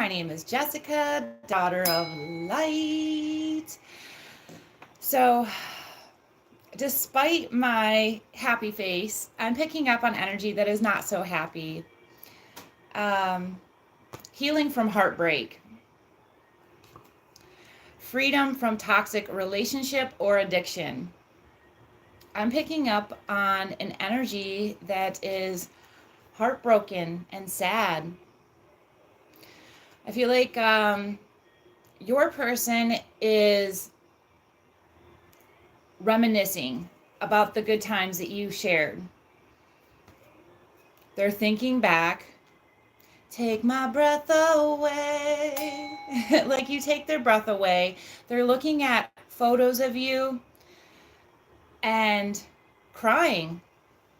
My name is Jessica, daughter of light. So, despite my happy face, I'm picking up on energy that is not so happy. Um, Healing from heartbreak, freedom from toxic relationship or addiction. I'm picking up on an energy that is heartbroken and sad. I feel like your person is reminiscing about the good times that you shared. They're thinking back. Take my breath away. Like you take their breath away. They're looking at photos of you and crying.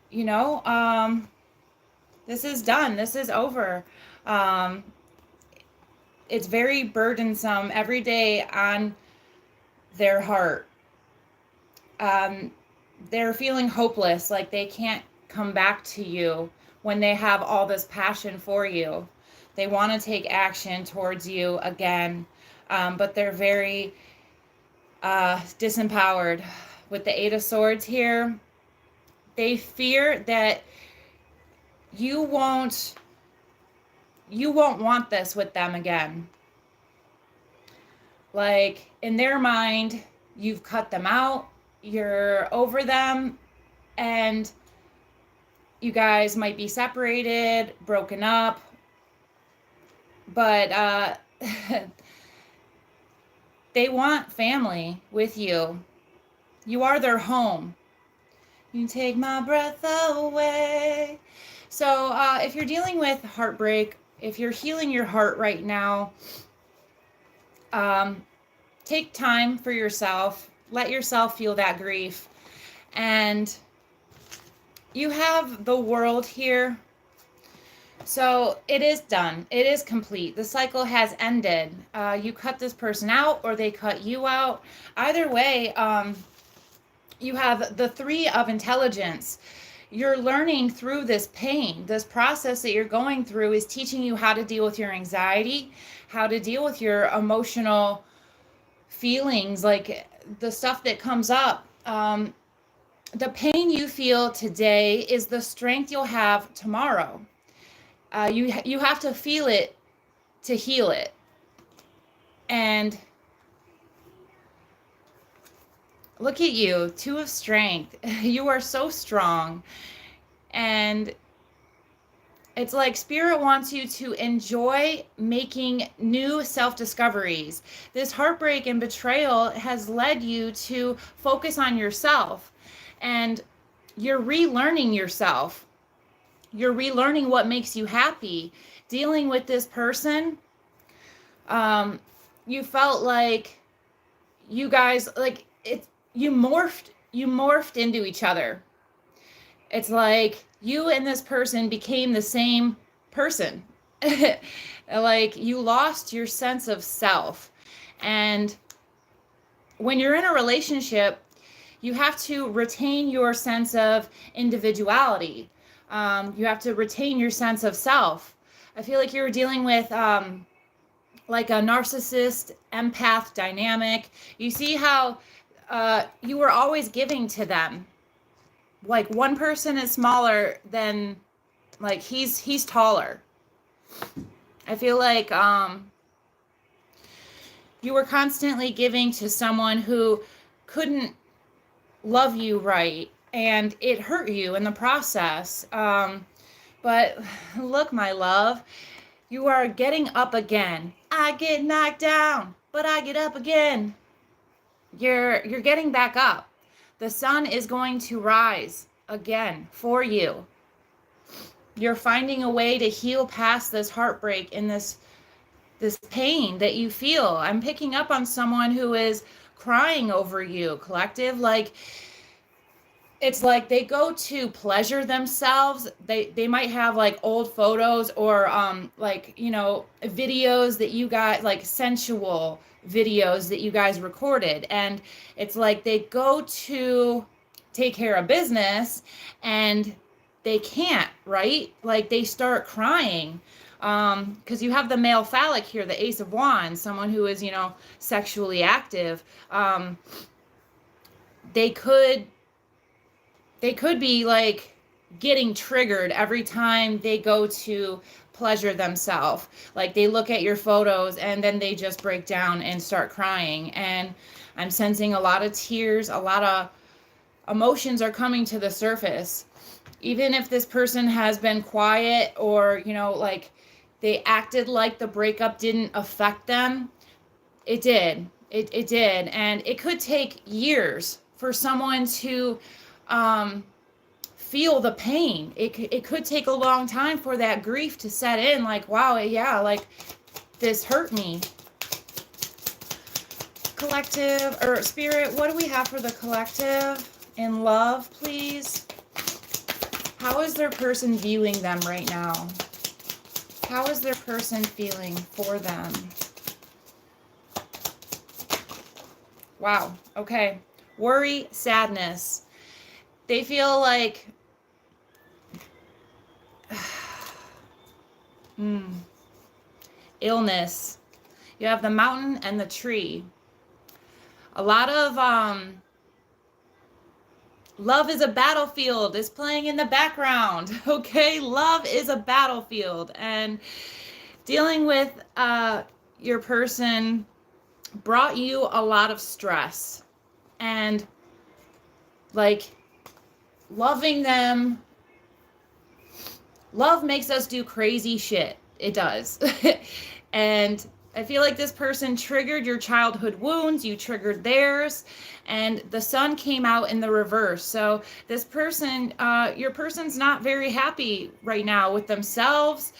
You know, this is done. This is over. Um, it's very burdensome every day on their heart. Um, they're feeling hopeless, like they can't come back to you when they have all this passion for you. They want to take action towards you again, but they're very disempowered. With the Eight of Swords here, they fear that you won't want this with them again. Like in their mind, you've cut them out, you're over them, and you guys might be separated, broken up, but they want family with you. You are their home. You take my breath away. So if you're dealing with heartbreak, if you're healing your heart right now, take time for yourself. Let yourself feel that grief. And you have the world here. So it is done. It is complete. The cycle has ended. You cut this person out or they cut you out. Either way, you have the Three of Intelligence. You're learning through this pain. This process that you're going through is teaching you how to deal with your anxiety, how to deal with your emotional feelings, like the stuff that comes up. The pain you feel today is the strength you'll have tomorrow. You have to feel it to heal it. And look at you, Two of Strength. You are so strong. And it's like Spirit wants you to enjoy making new self-discoveries. This heartbreak and betrayal has led you to focus on yourself. And you're relearning yourself. You're relearning what makes you happy. Dealing with this person, you felt like you guys, like you morphed into each other. It's like you and this person became the same person. Like you lost your sense of self. And when you're in a relationship, you have to retain your sense of individuality. You have to retain your sense of self. I feel like you're dealing with like a narcissist empath dynamic. You see how you were always giving to them. Like one person is smaller than, like he's taller. I feel like you were constantly giving to someone who couldn't love you right, and it hurt you in the process. But look, my love, you are getting up again. I get knocked down, but I get up again. You're getting back up. The sun is going to rise again for you. You're finding a way to heal past this heartbreak and this pain that you feel. I'm picking up on someone who is crying over you, collective. Like it's like they go to pleasure themselves. They might have like old photos or like, you know, videos that you got, like sensual videos that you guys recorded, and it's like they go to take care of business and they can't, right? Like they start crying. Because you have the male phallic here, the Ace of Wands, someone who is, sexually active. They could be like getting triggered every time they go to pleasure themselves. Like they look at your photos and then they just break down and start crying. And I'm sensing a lot of tears, a lot of emotions are coming to the surface. Even if this person has been quiet, or, like they acted like the breakup didn't affect them, it did. It did. And it could take years for someone to feel the pain. It could take a long time for that grief to set in. Like, wow, yeah, like this hurt me. Collective, or spirit, what do we have for the collective in love, please? How is their person viewing them right now? How is their person feeling for them? Wow, okay. Worry, sadness. They feel like illness. You have the mountain and the tree. A lot of love is a battlefield is playing in the background. Okay, love is a battlefield, and dealing with your person brought you a lot of stress, and like loving them. Love makes us do crazy shit. It does. And I feel like this person triggered your childhood wounds, you triggered theirs, and the sun came out in the reverse. So this person, your person's not very happy right now with themselves.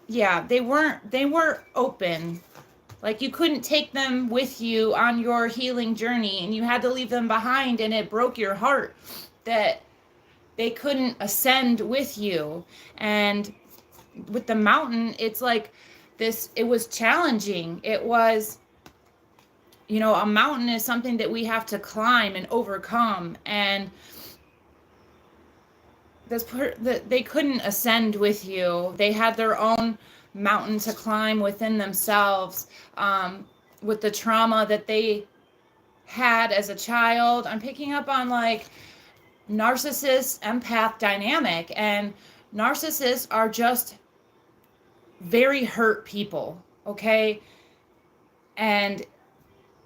Yeah, they weren't open. Like you couldn't take them with you on your healing journey, and you had to leave them behind, and it broke your heart that they couldn't ascend with you. And with the mountain, it's like this, it was challenging. It was, a mountain is something that we have to climb and overcome. And they couldn't ascend with you. They had their own mountain to climb within themselves, with the trauma that they had as a child. I'm picking up on like narcissist empath dynamic, and narcissists are just very hurt people, okay? And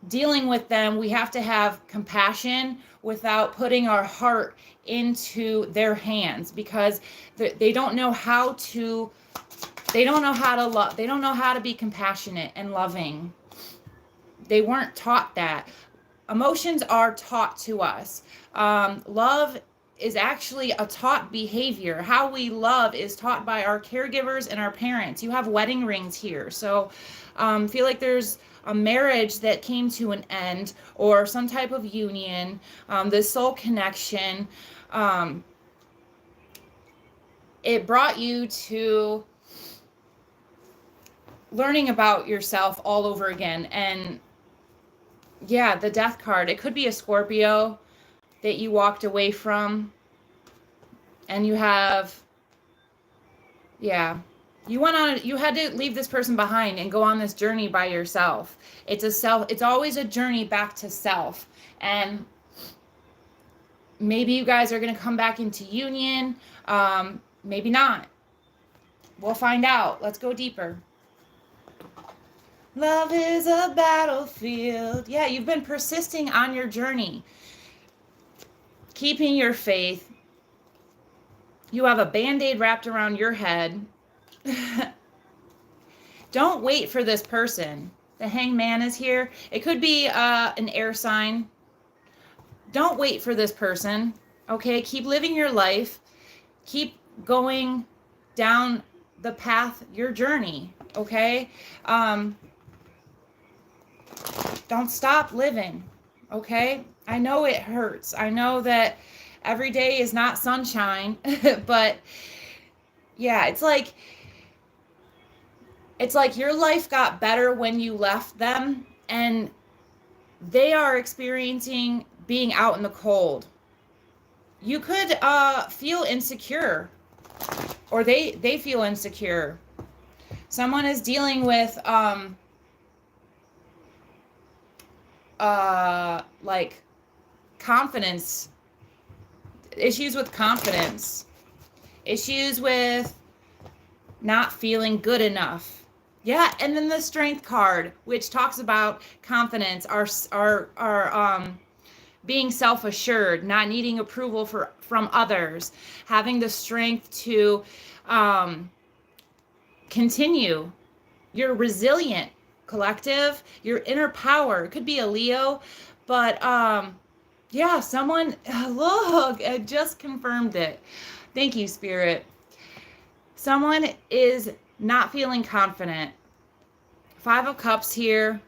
dealing with them, we have to have compassion without putting our heart into their hands, because they don't know how to love. They don't know how to be compassionate and loving. They weren't taught that. Emotions are taught to us. Love is actually a taught behavior. How we love is taught by our caregivers and our parents. You have wedding rings here. So feel like there's a marriage that came to an end, or some type of union, the soul connection. It brought you to learning about yourself all over again. And yeah, the death card, it could be a Scorpio that you walked away from, and you have, you had to leave this person behind and go on this journey by yourself. It's always a journey back to self. And maybe you guys are going to come back into union. Maybe not. We'll find out. Let's go deeper. Love is a battlefield. Yeah, you've been persisting on your journey, keeping your faith. You have a band-aid wrapped around your head. Don't wait for this person. The Hanged Man is here. It could be an air sign. Don't wait for this person. Okay, keep living your life. Keep going down the path, your journey. Okay? Don't stop living. Okay? I know it hurts. I know that every day is not sunshine, but yeah, it's like your life got better when you left them, and they are experiencing being out in the cold. You could feel insecure. or they feel insecure. Someone is dealing with like confidence, issues with confidence, issues with not feeling good enough. Yeah, and then the strength card, which talks about confidence, our being self-assured, not needing approval from others, having the strength to continue. You're resilient, collective, your inner power. It could be a Leo, but yeah, someone, look, I just confirmed it. Thank you, Spirit. Someone is not feeling confident. 5 of Cups here.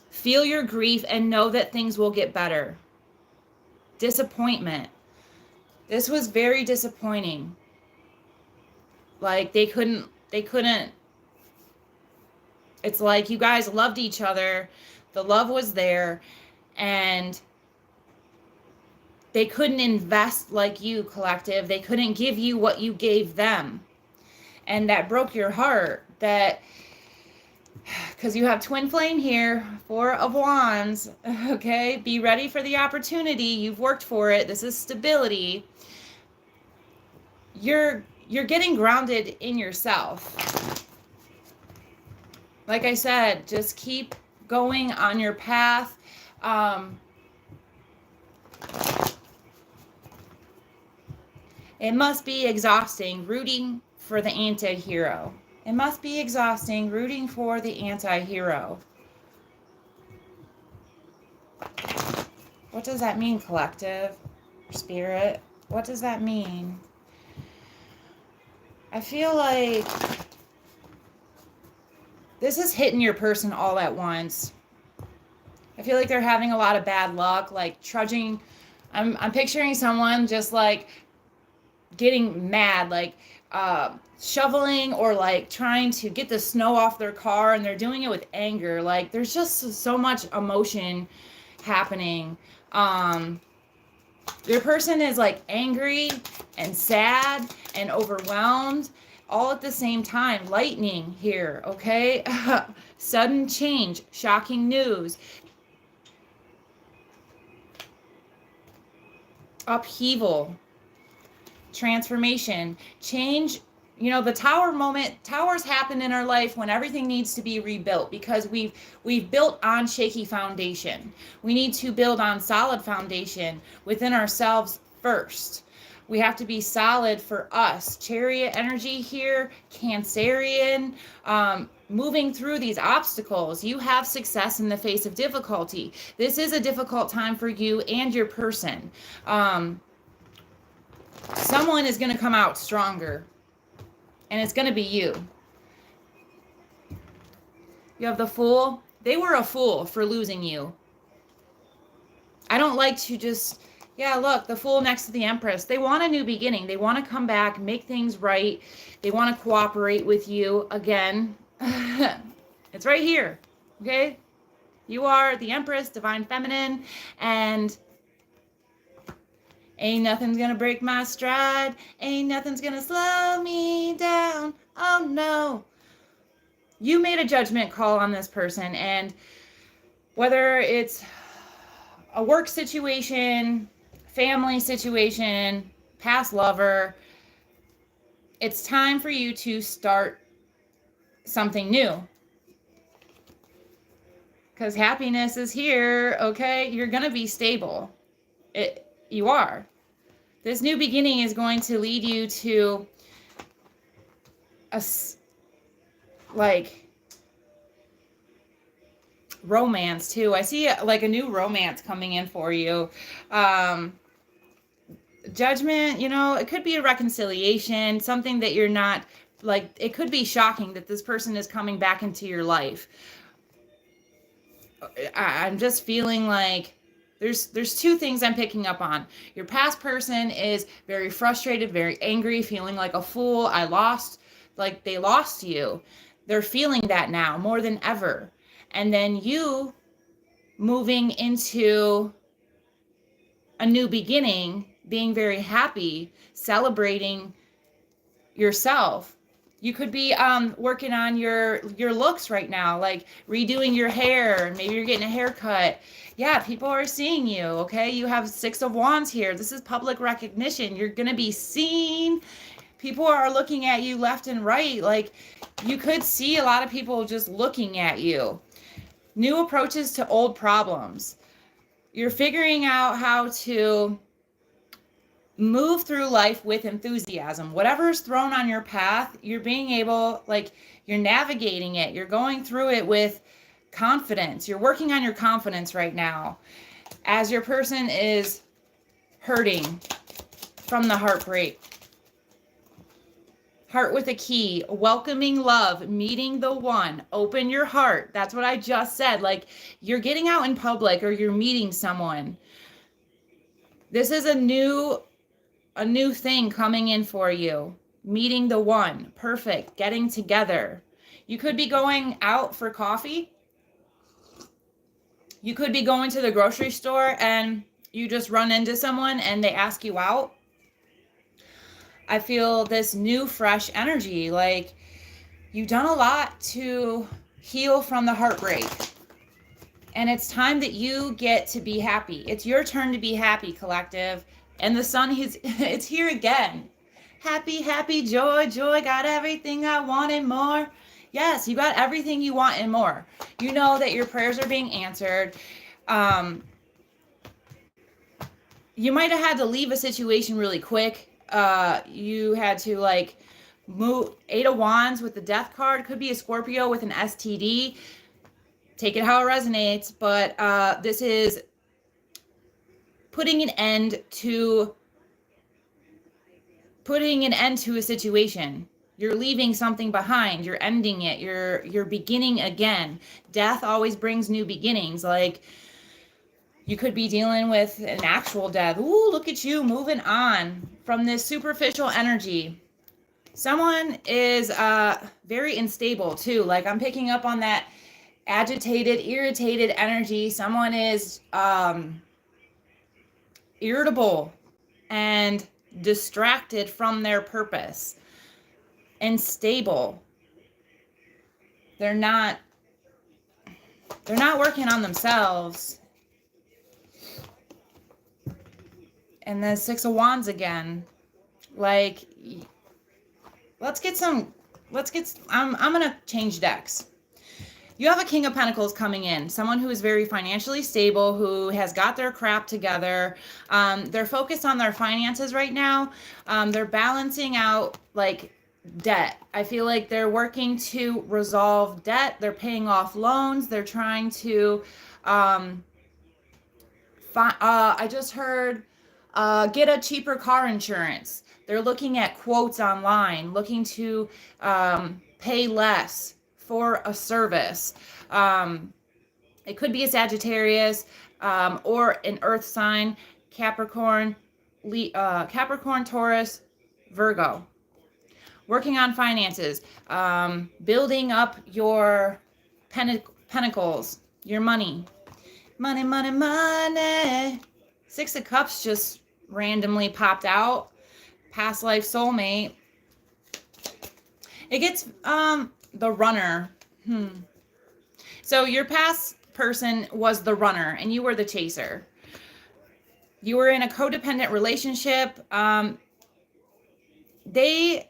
Feel your grief and know that things will get better. Disappointment. This was very disappointing. Like they couldn't, it's like you guys loved each other. The love was there and they couldn't invest like you, collective. They couldn't give you what you gave them. And that broke your heart. That, because you have twin flame here, 4 of Wands. Okay, be ready for the opportunity. You've worked for it. This is stability. You're getting grounded in yourself. Like I said, just keep going on your path. It must be exhausting rooting for the anti-hero. It must be exhausting rooting for the anti-hero. What does that mean, collective? Spirit? What does that mean? I feel like this is hitting your person all at once. I feel like they're having a lot of bad luck, like trudging. I'm picturing someone just like getting mad, like shoveling or like trying to get the snow off their car, and they're doing it with anger. Like there's just so much emotion happening. Your person is like angry and sad and overwhelmed all at the same time. Lightning here, okay? Sudden change, shocking news, upheaval, transformation, change. You know, the tower moment, towers happen in our life when everything needs to be rebuilt, because we've built on shaky foundation. We need to build on solid foundation within ourselves first. We have to be solid for us. Chariot energy here, Cancerian, moving through these obstacles. You have success in the face of difficulty. This is a difficult time for you and your person. Someone is going to come out stronger, and it's going to be you. You have the Fool. They were a fool for losing you. I don't like to just, yeah, look, the Fool next to the Empress. They want a new beginning. They want to come back, make things right. They want to cooperate with you again. It's right here, okay? You are the Empress, Divine Feminine, and ain't nothing's gonna break my stride. Ain't nothing's gonna slow me down. Oh no. You made a judgment call on this person, and whether it's a work situation, family situation, past lover, it's time for you to start something new. Because happiness is here, okay? You're gonna be stable. You are. This new beginning is going to lead you to a, like, romance too. I see like a new romance coming in for you. Judgment, you know, it could be a reconciliation, something that you're not, like, it could be shocking that this person is coming back into your life. I'm just feeling like there's 2 things I'm picking up on. Your past person is very frustrated, very angry, feeling like a fool. I lost, like they lost you. They're feeling that now more than ever. And then you moving into a new beginning, being very happy, celebrating yourself. You could be working on your looks right now, like redoing your hair. Maybe you're getting a haircut. Yeah, people are seeing you, okay? You have Six of Wands here. This is public recognition. You're going to be seen. People are looking at you left and right. Like, you could see a lot of people just looking at you. New approaches to old problems. You're figuring out how to move through life with enthusiasm. Whatever's thrown on your path, you're being able, like, you're navigating it. You're going through it with confidence. You're working on your confidence right now as your person is hurting from the heartbreak. Heart with a key, welcoming love, meeting the one, open your heart. That's what I just said. Like, you're getting out in public or you're meeting someone. This is a new thing coming in for you. Meeting the one, perfect, getting together. You could be going out for coffee. You could be going to the grocery store and you just run into someone and they ask you out. I feel this new, fresh energy. Like, you've done a lot to heal from the heartbreak. And it's time that you get to be happy. It's your turn to be happy, collective. And the sun, it's here again. Happy, happy, joy, joy. Got everything I want and more. Yes, you got everything you want and more. You know that your prayers are being answered. You might have had to leave a situation really quick. You had to, like, move. 8 of Wands with the Death card. Could be a Scorpio with an STD. Take it how it resonates. But this is putting an end to a situation. You're leaving something behind. You're ending it. You're beginning again. Death always brings new beginnings. Like, you could be dealing with an actual death. Ooh, look at you moving on from this superficial energy. Someone is very unstable too. Like, I'm picking up on that agitated, irritated energy. Someone is irritable and distracted from their purpose. Unstable. They're not working on themselves. And then 6 of Wands again. Like, I'm going to change decks. You have a King of Pentacles coming in. Someone who is very financially stable, who has got their crap together. They're focused on their finances right now. They're balancing out, like, debt. I feel like they're working to resolve debt. They're paying off loans. They're trying to, I just heard, get a cheaper car insurance. They're looking at quotes online, looking to pay less for a service. It could be a Sagittarius or an earth sign, Capricorn, Taurus, Virgo. Working on finances, building up your pentacles, your money. Money, money, money. 6 of Cups just randomly popped out. Past life soulmate. It gets the runner. So your past person was the runner and you were the chaser. You were in a codependent relationship. They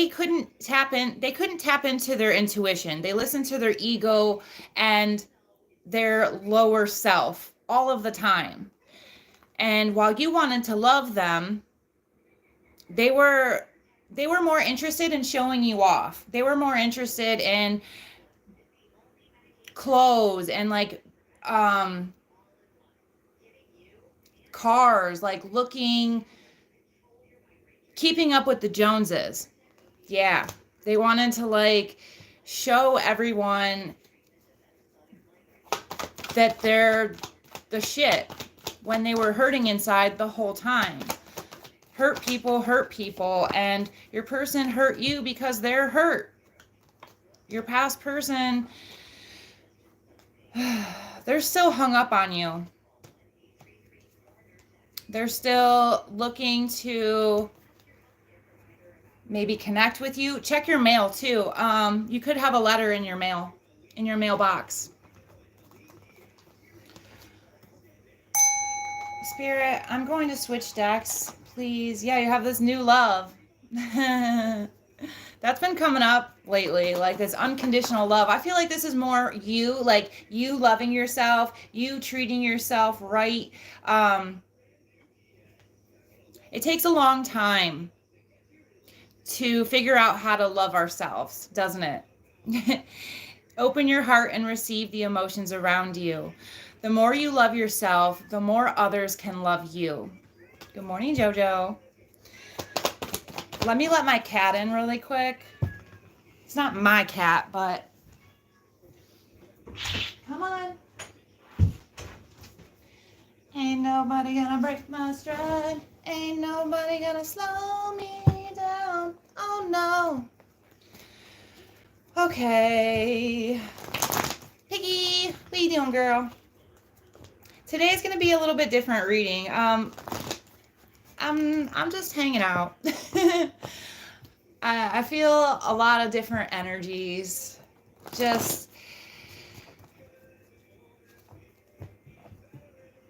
couldn't tap into their intuition. They listened to their ego and their lower self all of the time. And while you wanted to love them, they were more interested in showing you off. They were more interested in clothes and, like, cars, like keeping up with the Joneses. Yeah, they wanted to, like, show everyone that they're the shit when they were hurting inside the whole time. Hurt people, and your person hurt you because they're hurt. Your past person, they're still hung up on you. They're still looking to maybe connect with you. Check your mail too. You could have a letter in your mailbox. Spirit, I'm going to switch decks, please. Yeah, you have this new love. That's been coming up lately, like this unconditional love. I feel like this is more you, like you loving yourself, you treating yourself right. It takes a long time to figure out how to love ourselves, doesn't it? Open your heart and receive the emotions around you. The more you love yourself, the more others can love you. Good morning, Jojo. Let me let my cat in really quick. It's not my cat, but come on. Ain't nobody gonna break my stride. Ain't nobody gonna slow me down. Oh no. Okay. Piggy, what you doing, girl? Today's gonna be a little bit different reading. I'm just hanging out. I feel a lot of different energies. Just,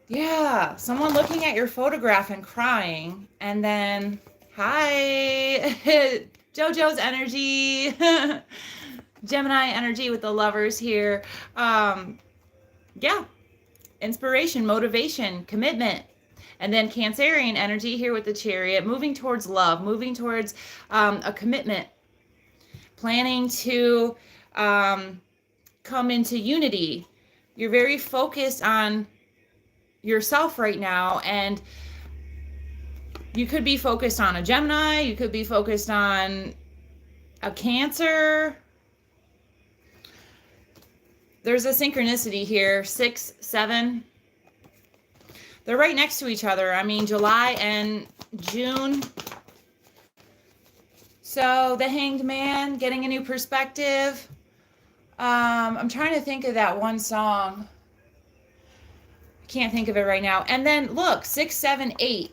yeah, someone looking at your photograph and crying, and then, hi, JoJo's energy, Gemini energy with the lovers here. Yeah, inspiration, motivation, commitment. And then Cancerian energy here with the Chariot, moving towards love, moving towards a commitment, planning to come into unity. You're very focused on yourself right now, and you could be focused on a Gemini, you could be focused on a Cancer. There's a synchronicity here, 6, 7. They're right next to each other. I mean, July and June. So the Hanged Man, getting a new perspective. I'm trying to think of that one song. I can't think of it right now. And then look, 6, 7, 8.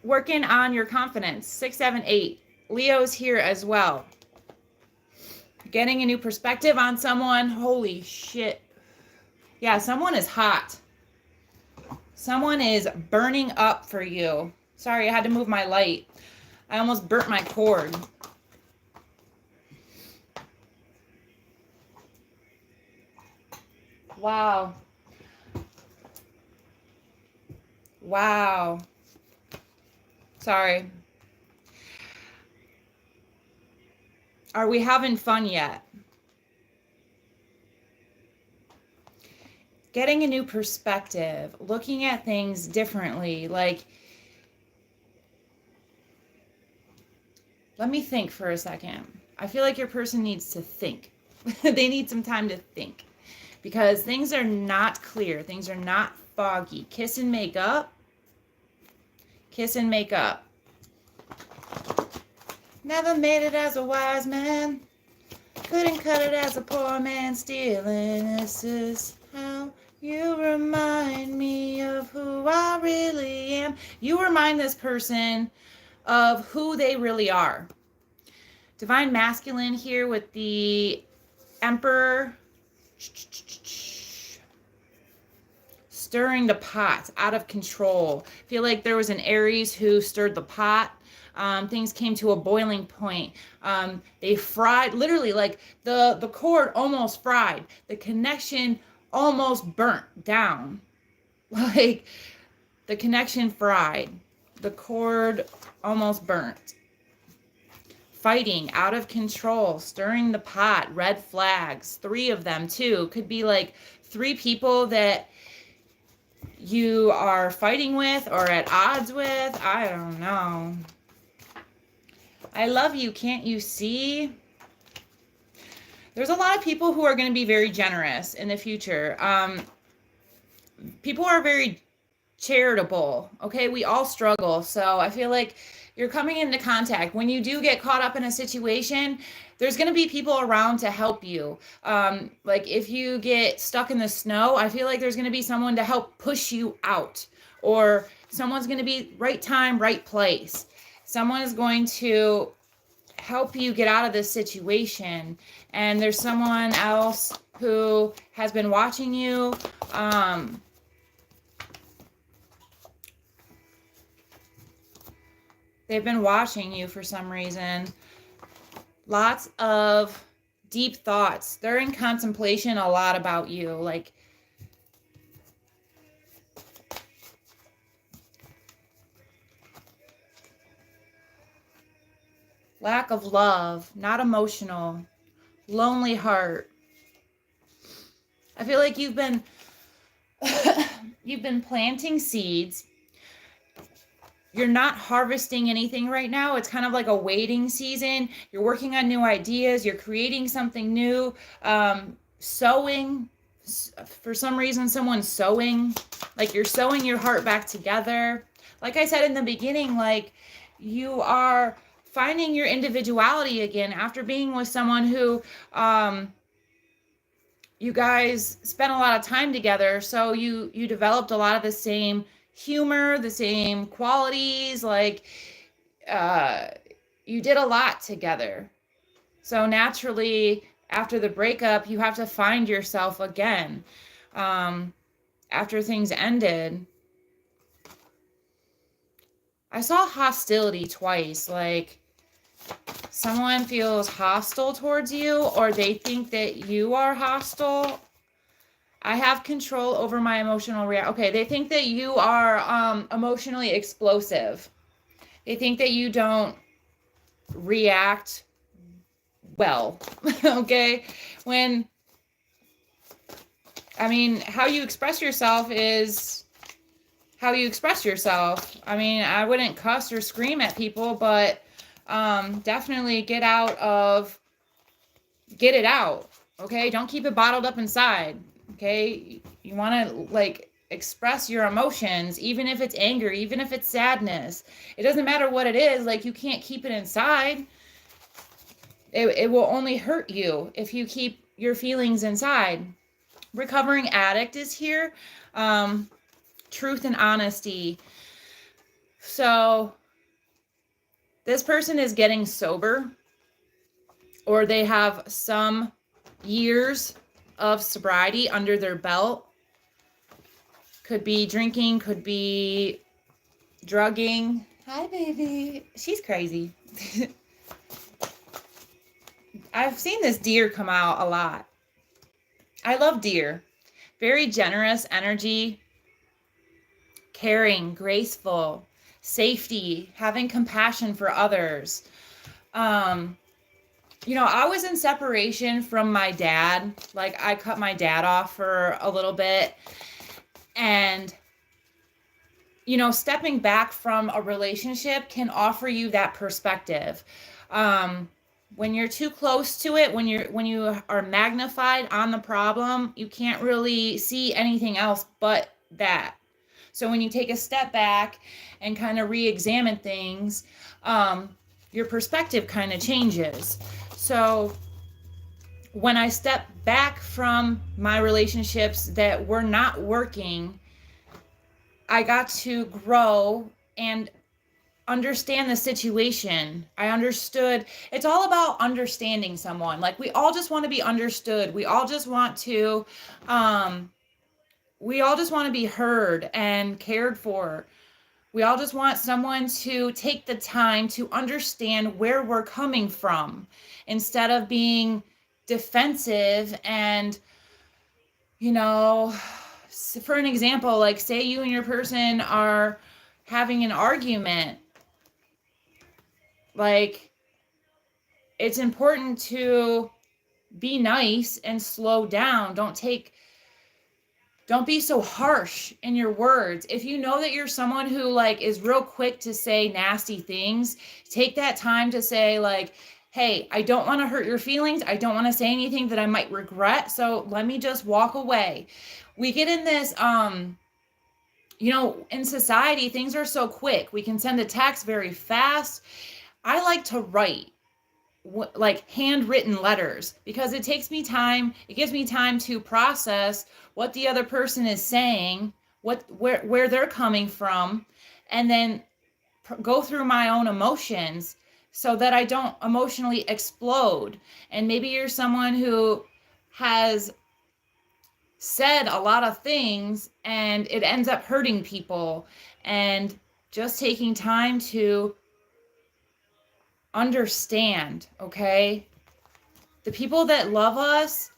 Working on your confidence. 6, 7, 8. Leo's here as well. Getting a new perspective on someone. Holy shit. Yeah, someone is hot. Someone is burning up for you. Sorry, I had to move my light. I almost burnt my cord. Wow. Wow. Sorry. Are we having fun yet? Getting a new perspective, looking at things differently. Like, let me think for a second. I feel like your person needs to think. They need some time to think because things are not clear. Things are not foggy. Kiss and make up. Kiss and make up. Never made it as a wise man. Couldn't cut it as a poor man stealing. This is how you remind me of who I really am. You remind this person of who they really are. Divine Masculine here with the Emperor. Stirring the pot, out of control. I feel like there was an Aries who stirred the pot. Things came to a boiling point. They fried, literally, like the cord almost fried. The connection almost burnt down. Like the connection fried. The cord almost burnt. Fighting, out of control, stirring the pot, red flags, 3 of them too. Could be like 3 people that you are fighting with or at odds with. I don't know. I love you, can't you see? There's a lot of people who are going to be very generous in the future. People are very charitable, okay? We all struggle, so I feel like you're coming into contact. When you do get caught up in a situation, there's going to be people around to help you. Like if you get stuck in the snow, I feel like there's going to be someone to help push you out, or someone's going to be right time, right place. someone is going to help you get out of this situation, and there's someone else who has been watching you. They've been watching you for some reason. Lots of deep thoughts. They're in contemplation a lot about you. Like, lack of love, not emotional, lonely heart. I feel like you've been you've been planting seeds. You're not harvesting anything right now. It's kind of like a waiting season. You're working on new ideas. You're creating something new. Sewing. For some reason, someone's sewing. Like, you're sewing your heart back together. Like I said in the beginning, like, you are finding your individuality again after being with someone who you guys spent a lot of time together. So you developed a lot of the same humor, the same qualities, like you did a lot together. So naturally, after the breakup, you have to find yourself again. After things ended, I saw hostility twice. Like, someone feels hostile towards you, or they think that you are hostile. I have control over my emotional reaction. Okay, they think that you are emotionally explosive. They think that you don't react well. Okay? How you express yourself is how you express yourself. I mean, I wouldn't cuss or scream at people, but definitely get it out. Okay? Don't keep it bottled up inside. Okay, you want to like express your emotions, even if it's anger, even if it's sadness. It doesn't matter what it is. Like, you can't keep it inside. It will only hurt you if you keep your feelings inside. Recovering addict is here. Truth and honesty. So this person is getting sober, or they have some years of sobriety under their belt. Could be drinking, could be drugging. Hi, baby. She's crazy. I've seen this deer come out a lot. I love deer. Very generous energy, caring, graceful, safety, having compassion for others. I was in separation from my dad. Like, I cut my dad off for a little bit. And, stepping back from a relationship can offer you that perspective. When you're too close to it, when you are magnified on the problem, you can't really see anything else but that. So when you take a step back and kind of re-examine things, your perspective kind of changes. So when I step back from my relationships that were not working, I got to grow and understand the situation. I understood. It's all about understanding someone. Like, we all just want to be understood. We all just want to be heard and cared for. We all just want someone to take the time to understand where we're coming from, instead of being defensive. And, for an example, like, say you and your person are having an argument. Like, it's important to be nice and slow down. Don't be so harsh in your words. If you know that you're someone who, like, is real quick to say nasty things, take that time to say, like, hey, I don't want to hurt your feelings. I don't want to say anything that I might regret. So let me just walk away. We get in this, in society, things are so quick. We can send a text very fast. I like to write, like, handwritten letters, because it gives me time to process what the other person is saying, where they're coming from, and then go through my own emotions so that I don't emotionally explode. And maybe you're someone who has said a lot of things and it ends up hurting people, and just taking time to understand, okay? The people that love us,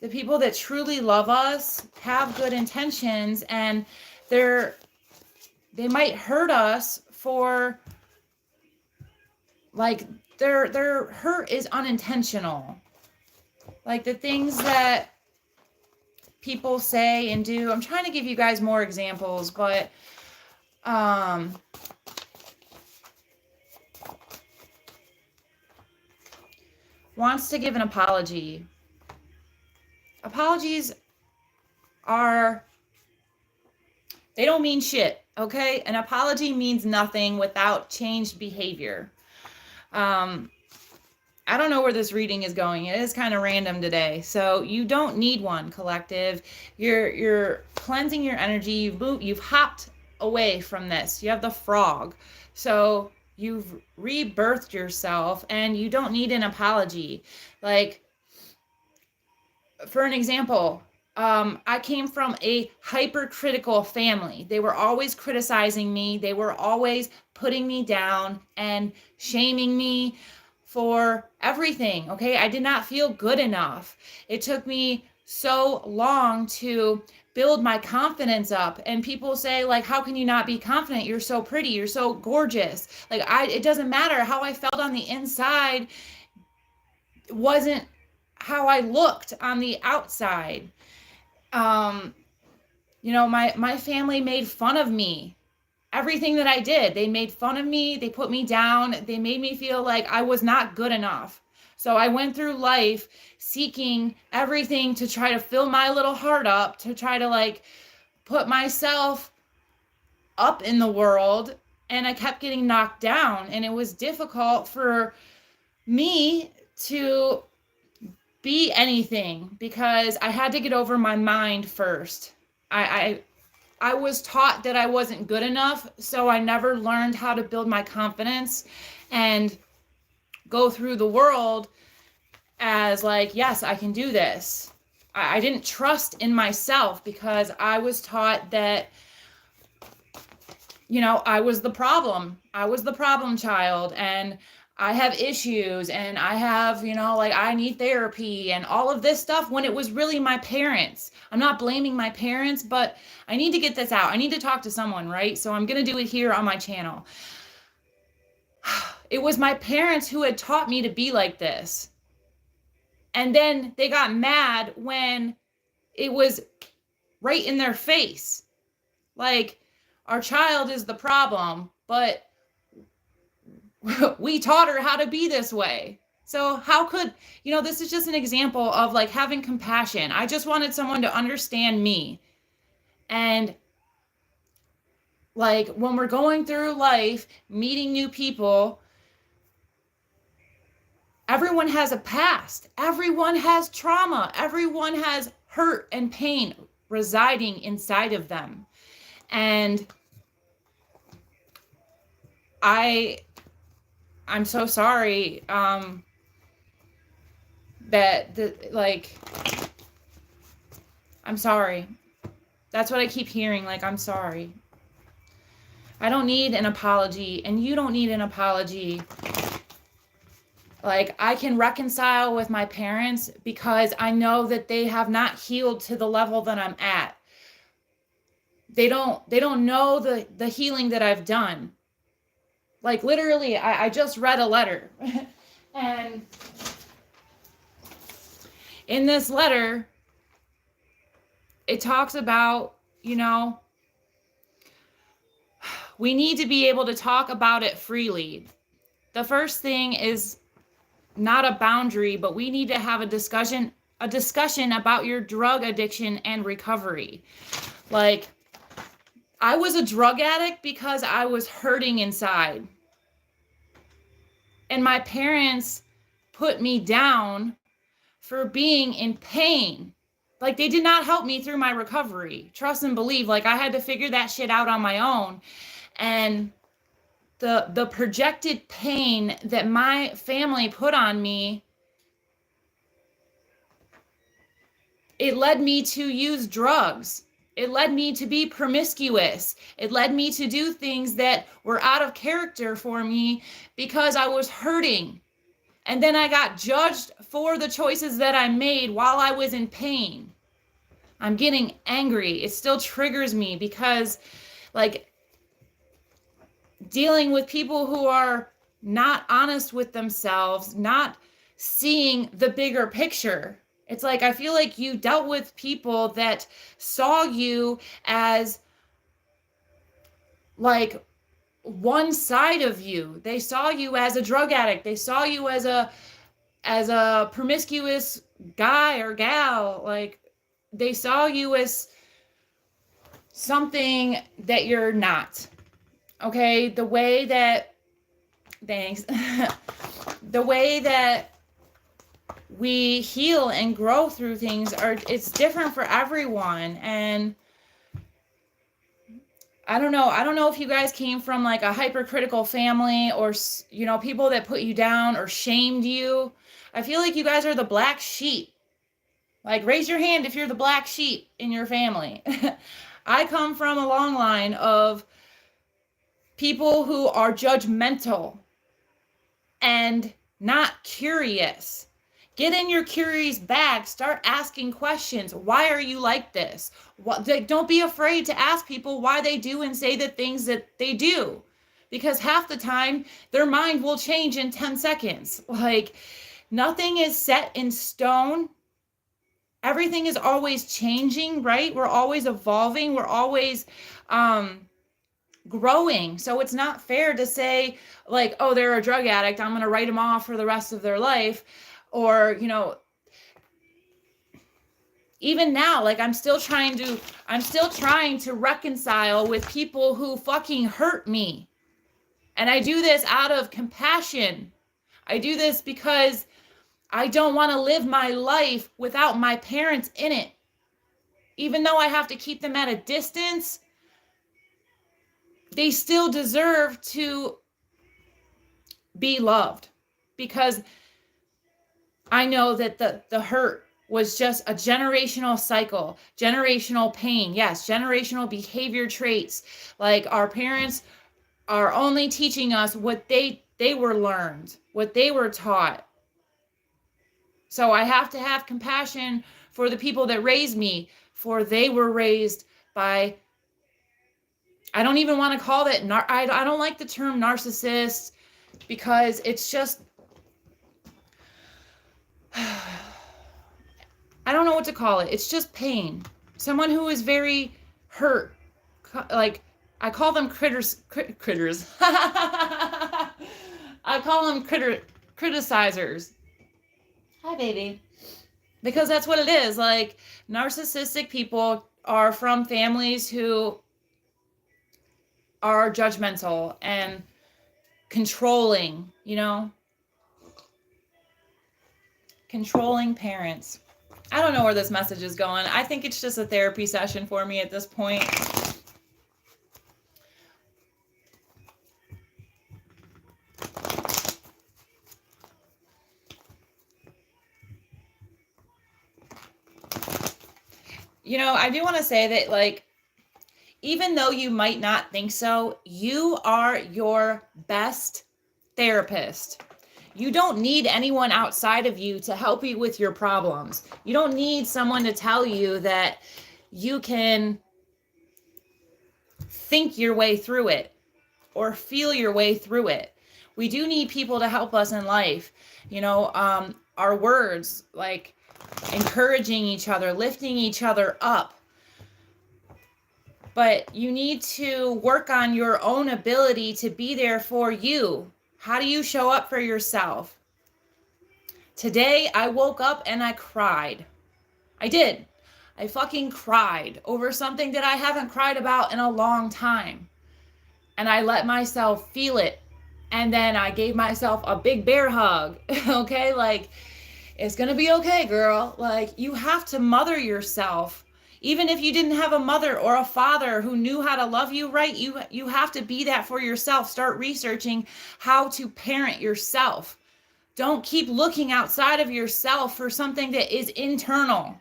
the people that truly love us have good intentions, and they might hurt us for, like, their hurt is unintentional. Like the things that people say and do. I'm trying to give you guys more examples, but wants to give an apology. Apologies they don't mean shit, okay? An apology means nothing without changed behavior. I don't know where this reading is going. It is kind of random today. So you don't need one, collective. You're cleansing your energy. You've hopped away from this. You have the frog. So you've rebirthed yourself and you don't need an apology. Like, for an example, I came from a hypercritical family. They were always criticizing me. They were always putting me down and shaming me for everything, okay? I did not feel good enough. It took me so long to build my confidence up. And people say, like, how can you not be confident? You're so pretty. You're so gorgeous. Like, it doesn't matter how I felt on the inside. It wasn't how I looked on the outside. You know, my family made fun of me. Everything that I did, they made fun of me. They put me down. They made me feel like I was not good enough. So I went through life seeking everything to try to fill my little heart up, to try to, like, put myself up in the world. And I kept getting knocked down. And it was difficult for me to be anything because I had to get over my mind first. I was taught that I wasn't good enough, so I never learned how to build my confidence and go through the world as like, yes, I can do this. I didn't trust in myself because I was taught that, you know, I was the problem. I was the problem child, and I have issues, and I have, you know, like, I need therapy and all of this stuff, when it was really my parents. I'm not blaming my parents, but I need to get this out. I need to talk to someone, right? So I'm going to do it here on my channel. It was my parents who had taught me to be like this. And then they got mad when it was right in their face. Like, our child is the problem, but we taught her how to be this way. So how could, you know, this is just an example of, like, having compassion. I just wanted someone to understand me. And, like, when we're going through life, meeting new people, everyone has a past. Everyone has trauma. Everyone has hurt and pain residing inside of them. And I'm so sorry I'm sorry. That's what I keep hearing, like, I'm sorry. I don't need an apology, and you don't need an apology. Like, I can reconcile with my parents because I know that they have not healed to the level that I'm at. They don't know the healing that I've done. Like, literally, I just read a letter. And in this letter, it talks about, you know, we need to be able to talk about it freely. The first thing is not a boundary, but we need to have a discussion about your drug addiction and recovery. Like, I was a drug addict because I was hurting inside. And my parents put me down for being in pain. Like, they did not help me through my recovery. Trust and believe. Like, I had to figure that shit out on my own. And the projected pain that my family put on me, it led me to use drugs. It led me to be promiscuous. It led me to do things that were out of character for me because I was hurting. And then I got judged for the choices that I made while I was in pain. I'm getting angry. It still triggers me because, like, dealing with people who are not honest with themselves, not seeing the bigger picture. It's like, I feel like you dealt with people that saw you as like one side of you. They saw you as a drug addict. They saw you as a promiscuous guy or gal. Like, they saw you as something that you're not. Okay, the way that, thanks, the way that we heal and grow through things it's different for everyone. And I don't know if you guys came from like a hypercritical family or, you know, people that put you down or shamed you. I feel like you guys are the black sheep. Like, raise your hand if you're the black sheep in your family. I come from a long line of people who are judgmental and not curious. Get in your curious bag. Start asking questions. Why are you like this? Don't be afraid to ask people why they do and say the things that they do. Because half the time, their mind will change in 10 seconds. Like, nothing is set in stone. Everything is always changing, right? We're always evolving. We're always growing. So it's not fair to say, like, oh, they're a drug addict, I'm going to write them off for the rest of their life. Or, you know, even now, like, I'm still trying to reconcile with people who fucking hurt me. And I do this out of compassion. I do this because I don't want to live my life without my parents in it. Even though I have to keep them at a distance, they still deserve to be loved, because I know that the hurt was just a generational cycle, generational pain. Yes, generational behavior traits. Like, our parents are only teaching us what they were learned, what they were taught. So I have to have compassion for the people that raised me, for they were raised by, I don't even want to call it, I don't like the term narcissist, because it's just, I don't know what to call it. It's just pain. Someone who is very hurt. Like, I call them critters. I call them criticizers. Hi, baby. Because that's what it is. Like, narcissistic people are from families who are judgmental and controlling, you know? Controlling parents. I don't know where this message is going. I think it's just a therapy session for me at this point. You know, I do want to say that, like, even though you might not think so, you are your best therapist. You don't need anyone outside of you to help you with your problems. You don't need someone to tell you that you can think your way through it or feel your way through it. We do need people to help us in life. You know, our words, like encouraging each other, lifting each other up. But you need to work on your own ability to be there for you. How do you show up for yourself? Today, I woke up and I cried. I did. I fucking cried over something that I haven't cried about in a long time. And I let myself feel it. And then I gave myself a big bear hug. Okay? Like, it's gonna be okay, girl. Like, you have to mother yourself. Even if you didn't have a mother or a father who knew how to love you right, you have to be that for yourself. Start researching how to parent yourself. Don't keep looking outside of yourself for something that is internal.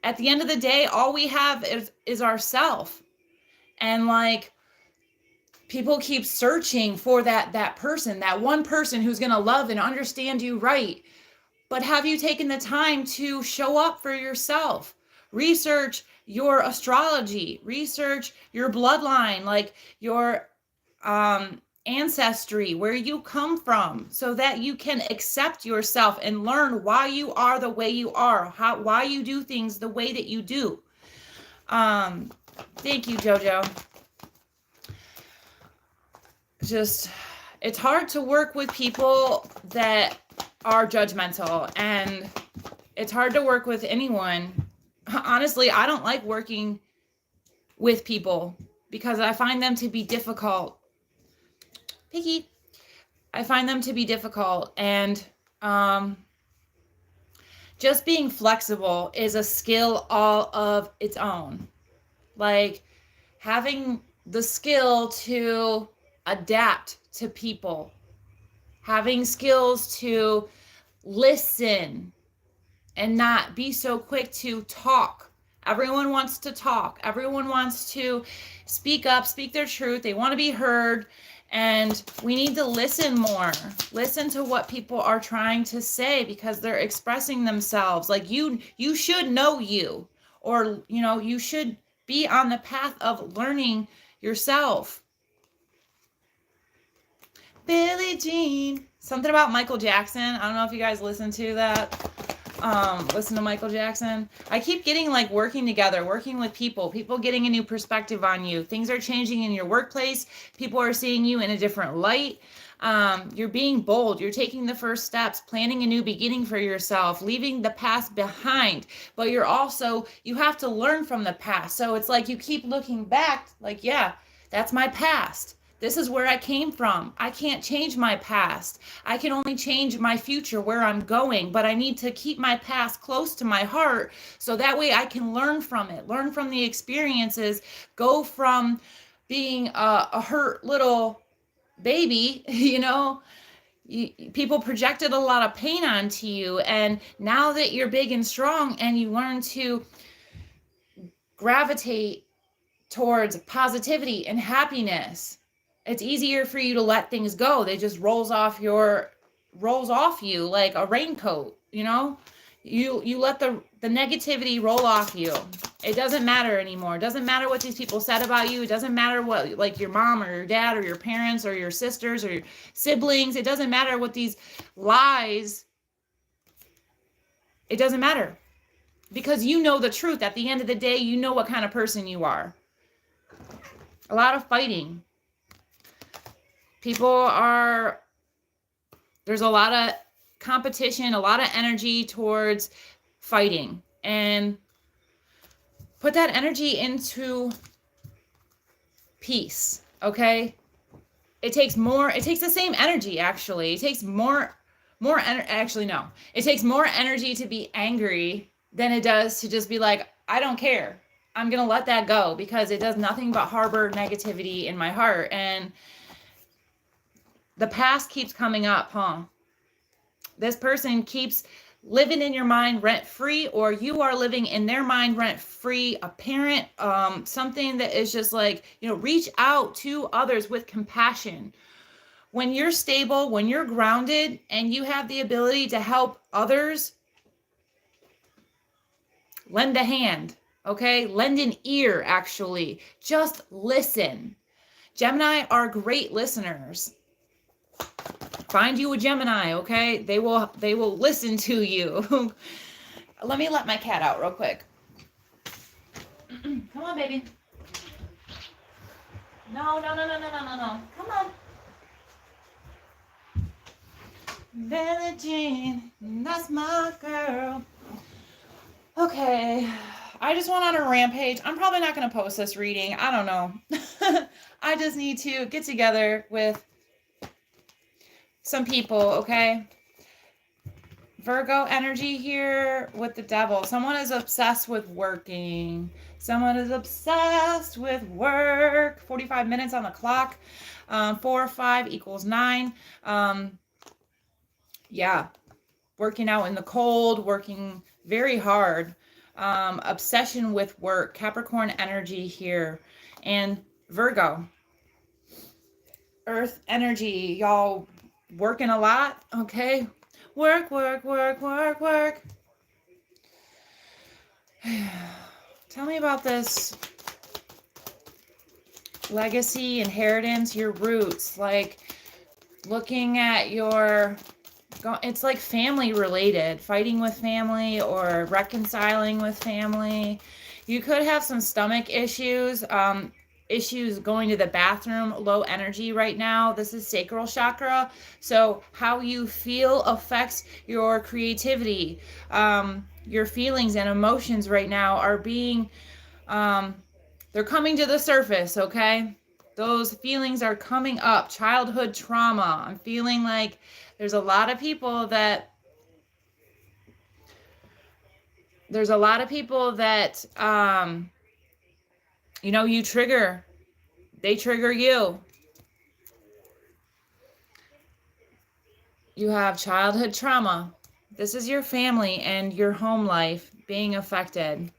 At the end of the day, all we have is ourself. And like, people keep searching for that person, that one person who's going to love and understand you right. But have you taken the time to show up for yourself? Research your astrology, research your bloodline, like your ancestry, where you come from, so that you can accept yourself and learn why you are the way you are, why you do things the way that you do. Thank you, Jojo. Just, it's hard to work with people that are judgmental, and it's hard to work with anyone. Honestly, I don't like working with people because I find them to be difficult. Piggy. I find them to be difficult, and just being flexible is a skill all of its own. Like, having the skill to adapt to people, having skills to listen and not be so quick to talk. Everyone wants to talk. Everyone wants to speak up, speak their truth. They want to be heard. And we need to listen more. Listen to what people are trying to say, because they're expressing themselves. Like, you should know you, or, you should be on the path of learning yourself. Billie Jean. Something about Michael Jackson. I don't know if you guys listen to that. Listen to Michael Jackson. I keep getting like working together, working with people getting a new perspective on you. Things are changing in your workplace. People are seeing you in a different light. You're being bold. You're taking the first steps, planning a new beginning for yourself, leaving the past behind. But you have to learn from the past. So it's like you keep looking back, like, yeah, that's my past. This is where I came from. I can't change my past. I can only change my future, where I'm going, but I need to keep my past close to my heart, so that way I can learn from it, learn from the experiences, go from being a hurt little baby, people projected a lot of pain onto you, and now that you're big and strong and you learn to gravitate towards positivity and happiness, it's easier for you to let things go. They just rolls off you like a raincoat, you let the negativity roll off you. It doesn't matter anymore. It doesn't matter what these people said about you. It doesn't matter what, like, your mom or your dad or your parents or your sisters or your siblings. It doesn't matter what these lies. It doesn't matter, because you know the truth. At the end of the day, you know what kind of person you are. A lot of fighting. There's a lot of competition, a lot of energy towards fighting, and put that energy into peace. Okay. It takes the same energy, actually. It takes it takes more energy to be angry than it does to just be like, I don't care. I'm going to let that go, because it does nothing but harbor negativity in my heart. And the past keeps coming up, This person keeps living in your mind rent free, or you are living in their mind rent free. A parent, something that is just like, reach out to others with compassion. When you're stable, when you're grounded, and you have the ability to help others, lend a hand, okay? Lend an ear, actually. Just listen. Gemini are great listeners. Find you a Gemini, okay? They will listen to you. Let me let my cat out real quick. Come on, baby. No. Come on. Billie Jean, that's my girl. Okay. I just went on a rampage. I'm probably not going to post this reading. I don't know. I just need to get together with some people, okay? Virgo energy here with the devil. Someone is obsessed with working. Someone is obsessed with work. 45 minutes on the clock. 4 or 5 equals 9. Yeah. Working out in the cold, working very hard. Obsession with work. Capricorn energy here. And Virgo. Earth energy. Y'all working a lot, okay? Work, work, work, work, work. Tell me about this legacy, inheritance, your roots, like looking at your, it's like family related, fighting with family or reconciling with family. You could have some stomach issues, issues going to the bathroom, low energy right now. This is sacral chakra. So how you feel affects your creativity. Your feelings and emotions right now are being, they're coming to the surface, okay? Those feelings are coming up. Childhood trauma. I'm feeling like there's a lot of people that, you know, you trigger, they trigger you. You have childhood trauma. This is your family and your home life being affected.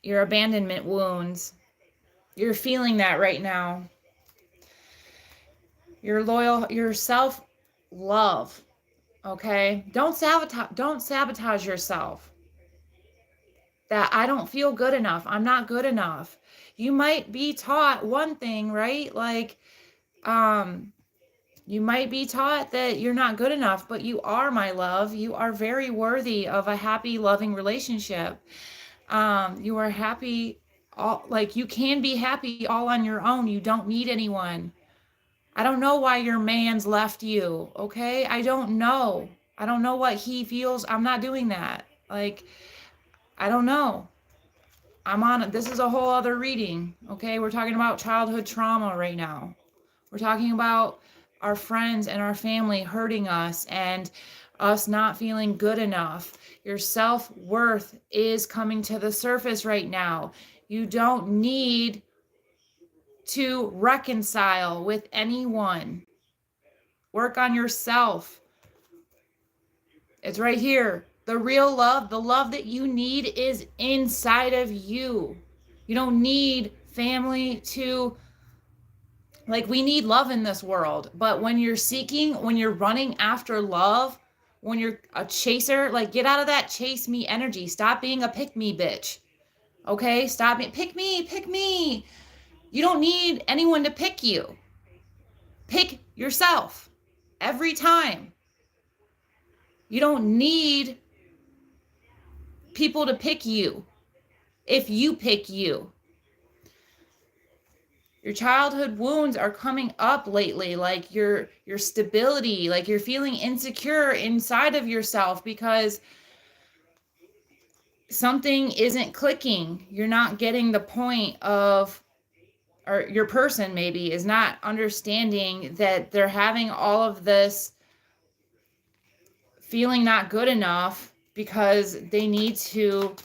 Your abandonment wounds. You're feeling that right now. Your self-love. Okay? Don't sabotage yourself. That I don't feel good enough. I'm not good enough. You might be taught one thing, right? Like, you might be taught that you're not good enough, but you are, my love. You are very worthy of a happy, loving relationship. You are happy, like you can be happy all on your own. You don't need anyone. I don't know why your man's left you, okay? I don't know. I don't know what he feels. I'm not doing that. Like, I don't know. This is a whole other reading, okay? We're talking about childhood trauma right now. We're talking about our friends and our family hurting us and us not feeling good enough. Your self-worth is coming to the surface right now. You don't need to reconcile with anyone. Work on yourself. It's right here. The real love, the love that you need is inside of you. You don't need family to, like, we need love in this world. But when you're seeking, when you're running after love, when you're a chaser, like, get out of that chase me energy. Stop being a pick me bitch. Okay? Stop it. Pick me, pick me. You don't need anyone to pick you. Pick yourself every time. You don't need people to pick you if you pick you. Your childhood wounds are coming up lately, like your stability, like you're feeling insecure inside of yourself because something isn't clicking. You're not getting the point of, or your person maybe is not understanding that they're having all of this feeling not good enough because they need to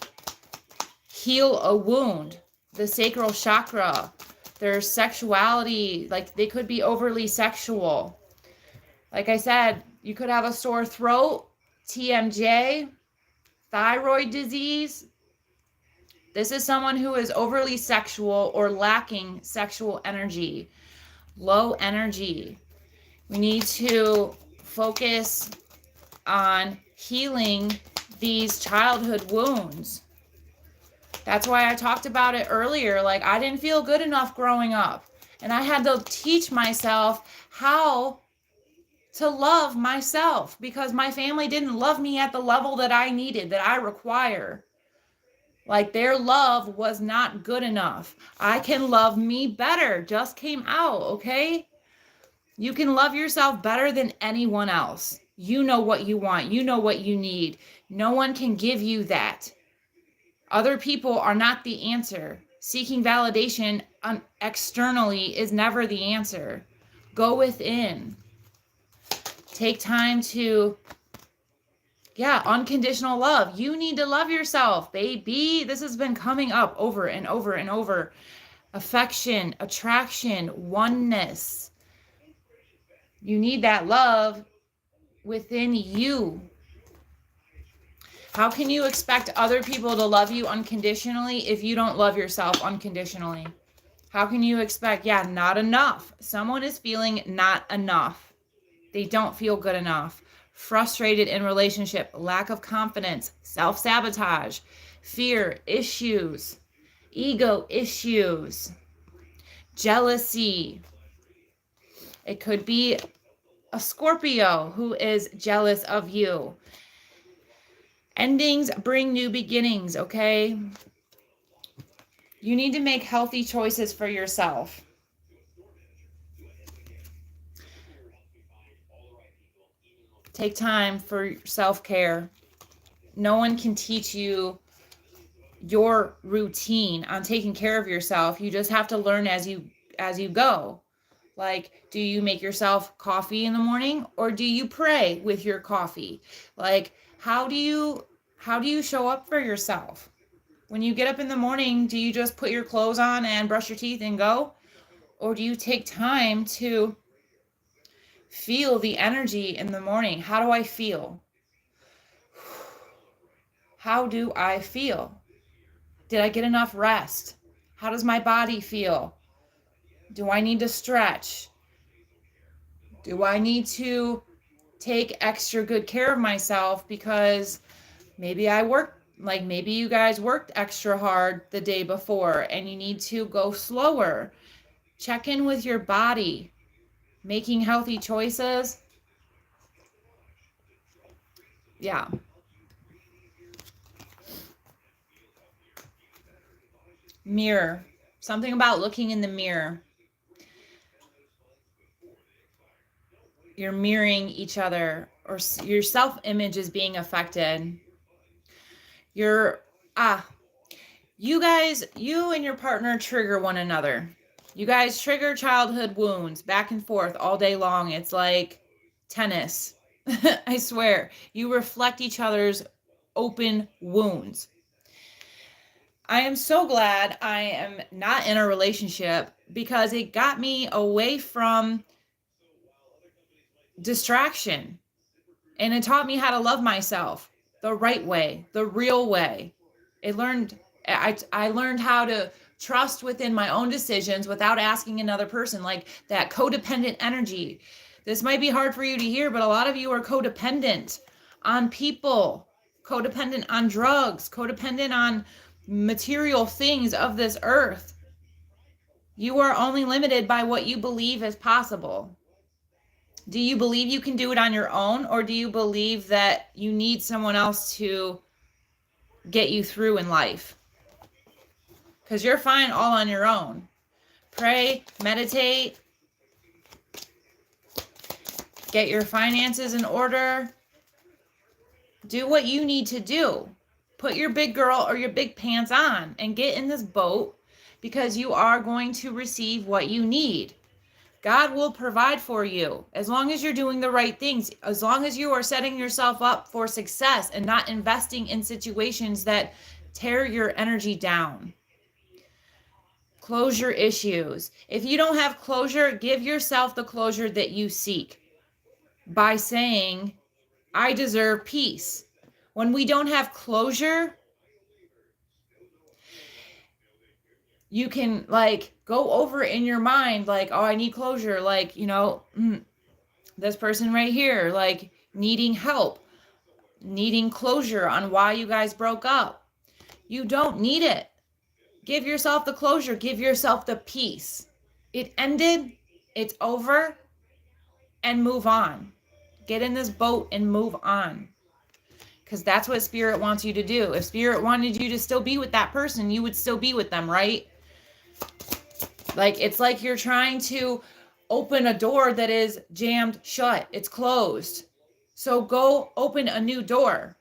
heal a wound. The sacral chakra, their sexuality, like they could be overly sexual. Like I said, you could have a sore throat, TMJ, thyroid disease. This is someone who is overly sexual or lacking sexual energy, low energy. We need to focus on healing these childhood wounds. That's why I talked about it earlier. Like, I didn't feel good enough growing up. And I had to teach myself how to love myself because my family didn't love me at the level that I needed, that I require. Like, their love was not good enough. I can love me better. Just came out, okay? You can love yourself better than anyone else. You know what you want. You know what you need. No one can give you that. Other people are not the answer. Seeking validation externally is never the answer. Go within. Take time to Yeah, unconditional love. You need to love yourself, baby. This has been coming up over and over and over. Affection, attraction, oneness. You need that love within you. How can you expect other people to love you unconditionally if you don't love yourself unconditionally? How can you expect, yeah, not enough. Someone is feeling not enough. They don't feel good enough. Frustrated in relationship, lack of confidence, self-sabotage, fear, issues, ego issues, jealousy. It could be a Scorpio who is jealous of you. Endings bring new beginnings, okay? You need to make healthy choices for yourself. Take time for self-care. No one can teach you your routine on taking care of yourself. You just have to learn as you go. Like, do you make yourself coffee in the morning, or do you pray with your coffee? Like, how do you show up for yourself? When you get up in the morning, do you just put your clothes on and brush your teeth and go? Or do you take time to feel the energy in the morning? How do I feel? How do I feel? Did I get enough rest? How does my body feel? Do I need to stretch? Do I need to take extra good care of myself because maybe maybe you guys worked extra hard the day before and you need to go slower? Check in with your body. Making healthy choices. Yeah. Mirror. Something about looking in the mirror. You're mirroring each other, or your self-image is being affected. You and your partner trigger one another. You guys trigger childhood wounds back and forth all day long. It's like tennis. I swear. You reflect each other's open wounds. I am so glad I am not in a relationship because it got me away from distraction. And it taught me how to love myself the right way, the real way. I learned how to trust within my own decisions without asking another person, like that codependent energy. This might be hard for you to hear, but a lot of you are codependent on people, codependent on drugs, codependent on material things of this earth. You are only limited by what you believe is possible. Do you believe you can do it on your own, or do you believe that you need someone else to get you through in life? Because you're fine all on your own. Pray, meditate, get your finances in order. Do what you need to do. Put your big girl or your big pants on and get in this boat, because you are going to receive what you need. God will provide for you as long as you're doing the right things, as long as you are setting yourself up for success and not investing in situations that tear your energy down. Closure issues. If you don't have closure, give yourself the closure that you seek by saying, I deserve peace. When we don't have closure, you can go over in your mind, oh, I need closure. This person right here, needing help, needing closure on why you guys broke up. You don't need it. Give yourself the closure. Give yourself the peace. It ended. It's over. And move on. Get in this boat and move on. Because that's what Spirit wants you to do. If Spirit wanted you to still be with that person, you would still be with them, right? It's like you're trying to open a door that is jammed shut. It's closed. So go open a new door.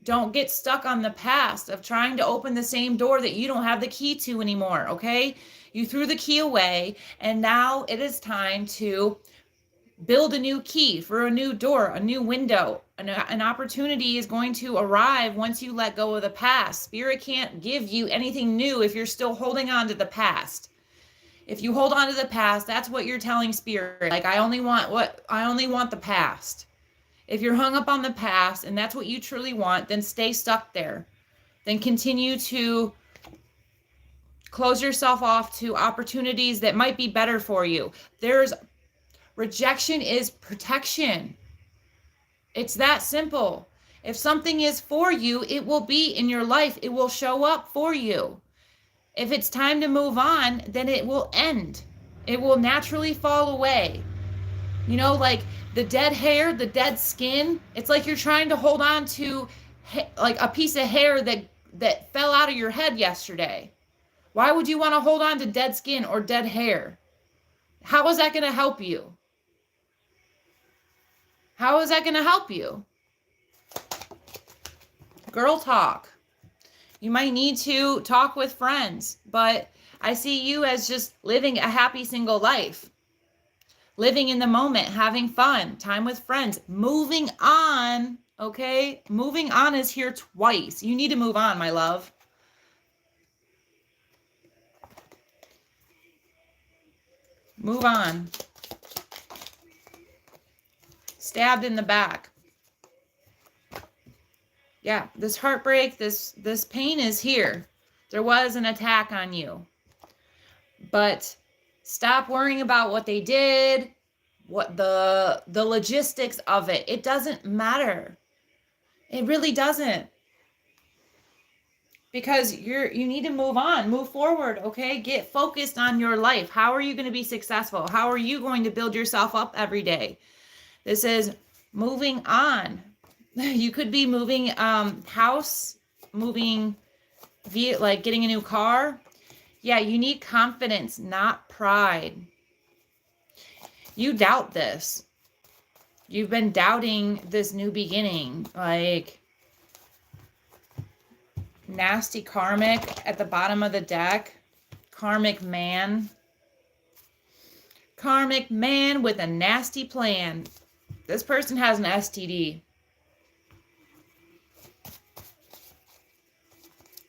Don't get stuck on the past of trying to open the same door that you don't have the key to anymore, okay? You threw the key away, and now it is time to build a new key for a new door, a new window. An opportunity is going to arrive once you let go of the past. Spirit can't give you anything new if you're still holding on to the past. If you hold on to the past, that's what you're telling Spirit. Like, I only want the past. If you're hung up on the past and that's what you truly want, then stay stuck there. Then continue to close yourself off to opportunities that might be better for you. Rejection is protection. It's that simple. If something is for you, it will be in your life. It will show up for you. If it's time to move on, then it will end. It will naturally fall away. You know, like the dead hair, the dead skin. It's like you're trying to hold on to like a piece of hair that fell out of your head yesterday. Why would you want to hold on to dead skin or dead hair? How is that going to help you? How is that going to help you? Girl talk. You might need to talk with friends, but I see you as just living a happy single life. Living in the moment, having fun, time with friends, moving on, okay? Moving on is here twice. You need to move on, my love. Move on. Stabbed in the back. Yeah, this heartbreak, this pain is here. There was an attack on you. But stop worrying about what they did, what the logistics of it. It doesn't matter. It really doesn't. Because you need to move on, move forward, okay? Get focused on your life. How are you going to be successful? How are you going to build yourself up every day? This is moving on. You could be moving house, moving like getting a new car. Yeah, you need confidence, not pride. You doubt this. You've been doubting this new beginning, like nasty karmic at the bottom of the deck. Karmic man. Karmic man with a nasty plan. This person has an STD.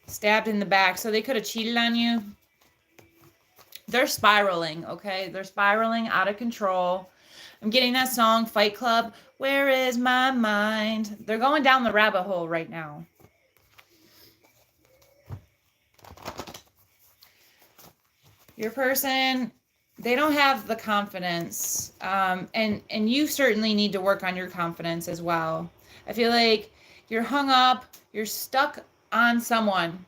Stabbed in the back. So they could have cheated on you. They're spiraling, okay? They're spiraling out of control. I'm getting that song, Fight Club. Where is my mind? They're going down the rabbit hole right now. Your person, they don't have the confidence. And you certainly need to work on your confidence as well. I feel like you're hung up. You're stuck on someone.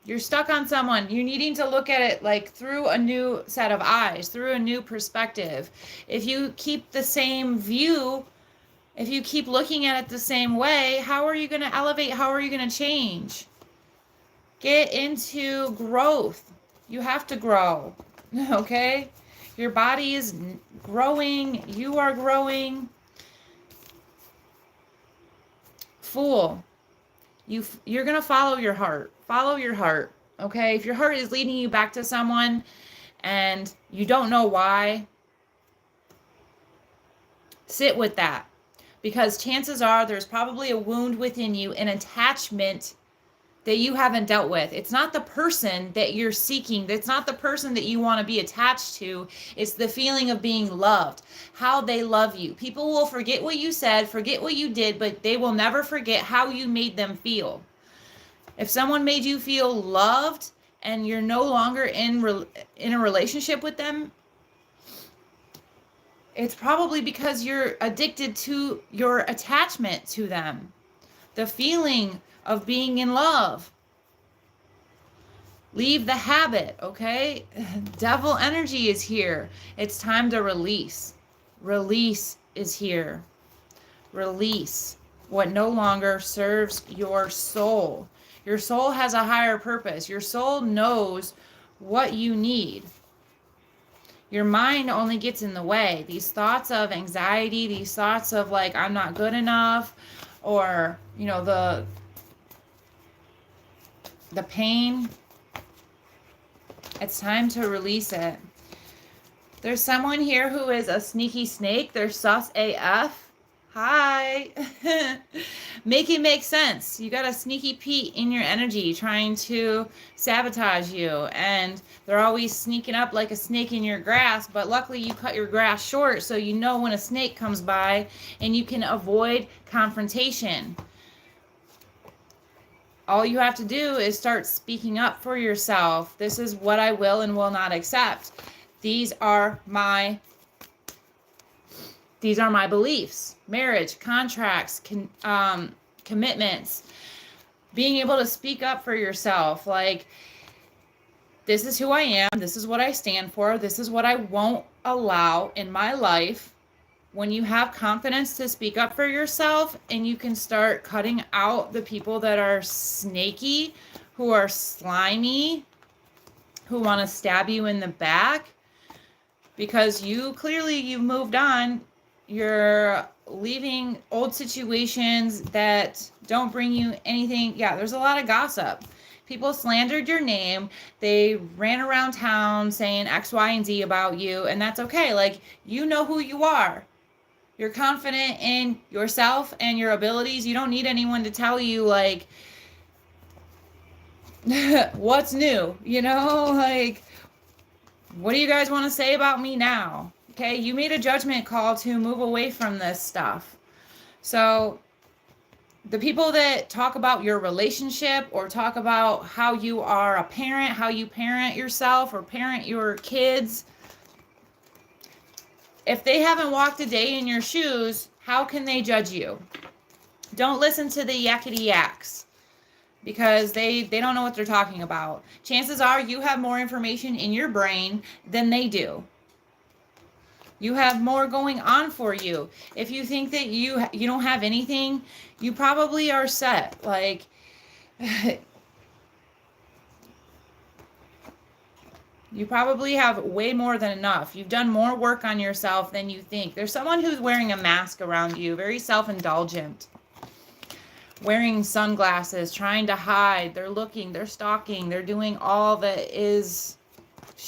You're stuck on someone. You're needing to look at it like through a new set of eyes, through a new perspective. If you keep the same view, if you keep looking at it the same way, how are you going to elevate? How are you going to change? Get into growth. You have to grow, okay? Your body is growing. You are growing. Fool. You're going to follow your heart. Follow your heart, okay? If your heart is leading you back to someone and you don't know why, sit with that. Because chances are there's probably a wound within you, an attachment that you haven't dealt with. It's not the person that you're seeking. It's not the person that you want to be attached to. It's the feeling of being loved, how they love you. People will forget what you said, forget what you did, but they will never forget how you made them feel. If someone made you feel loved and you're no longer in a relationship with them, it's probably because you're addicted to your attachment to them. The feeling of being in love. Leave the habit, okay? Devil energy is here. It's time to release. Release is here. Release what no longer serves your soul. Your soul has a higher purpose. Your soul knows what you need. Your mind only gets in the way. These thoughts of anxiety, these thoughts of like, I'm not good enough, or, you know, the pain, it's time to release it. There's someone here who is a sneaky snake. They're sus AF. Hi. Make it make sense. You got a sneaky Pete in your energy trying to sabotage you. And they're always sneaking up like a snake in your grass. But luckily you cut your grass short so you know when a snake comes by and you can avoid confrontation. All you have to do is start speaking up for yourself. This is what I will and will not accept. These are my beliefs. Marriage, contracts, commitments. Being able to speak up for yourself. Like, this is who I am. This is what I stand for. This is what I won't allow in my life. When you have confidence to speak up for yourself and you can start cutting out the people that are snaky, who are slimy, who want to stab you in the back, because you've moved on. You're leaving old situations that don't bring you anything. Yeah, there's a lot of gossip. People slandered your name. They ran around town saying X, Y, and Z about you, and that's okay. Like, you know who you are. You're confident in yourself and your abilities. You don't need anyone to tell you, like, what's new, like, what do you guys want to say about me now? Okay, you made a judgment call to move away from this stuff. So the people that talk about your relationship or talk about how you are a parent, how you parent yourself or parent your kids, if they haven't walked a day in your shoes, how can they judge you? Don't listen to the yakety yaks, because they don't know what they're talking about. Chances are you have more information in your brain than they do. You have more going on for you. If you think that you don't have anything, you probably are set. Like, you probably have way more than enough. You've done more work on yourself than you think. There's someone who's wearing a mask around you, very self-indulgent. Wearing sunglasses, trying to hide. They're looking, they're stalking, they're doing all that is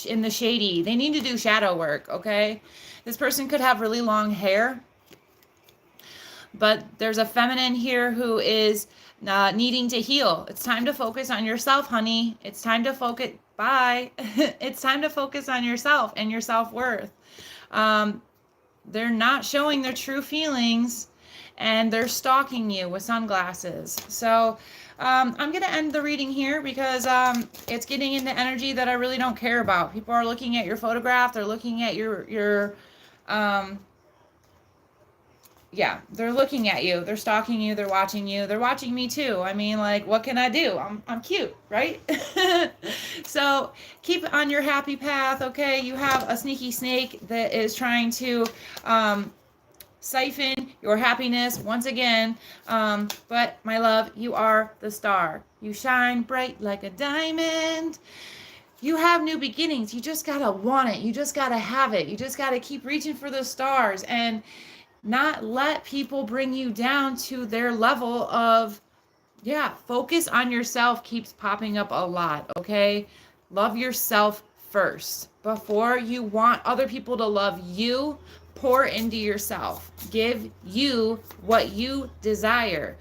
in the shady. They need to do shadow work, okay? This person could have really long hair, but there's a feminine here who is needing to heal. It's time to focus on yourself, honey. It's time to focus. Bye. It's time to focus on yourself and your self-worth. They're not showing their true feelings, and they're stalking you with sunglasses. So I'm going to end the reading here because it's getting into energy that I really don't care about. People are looking at your photograph. They're looking at yeah, they're looking at you. They're stalking you. They're watching you. They're watching me too. I mean, like, what can I do? I'm cute, right? So keep on your happy path, okay? You have a sneaky snake that is trying to siphon your happiness once again. But my love, you are the star. You shine bright like a diamond. You have new beginnings. You just gotta want it. You just gotta have it. You just gotta keep reaching for the stars and not let people bring you down to their level of, focus on yourself keeps popping up a lot, okay? Love yourself first. Before you want other people to love you, pour into yourself. Give you what you desire.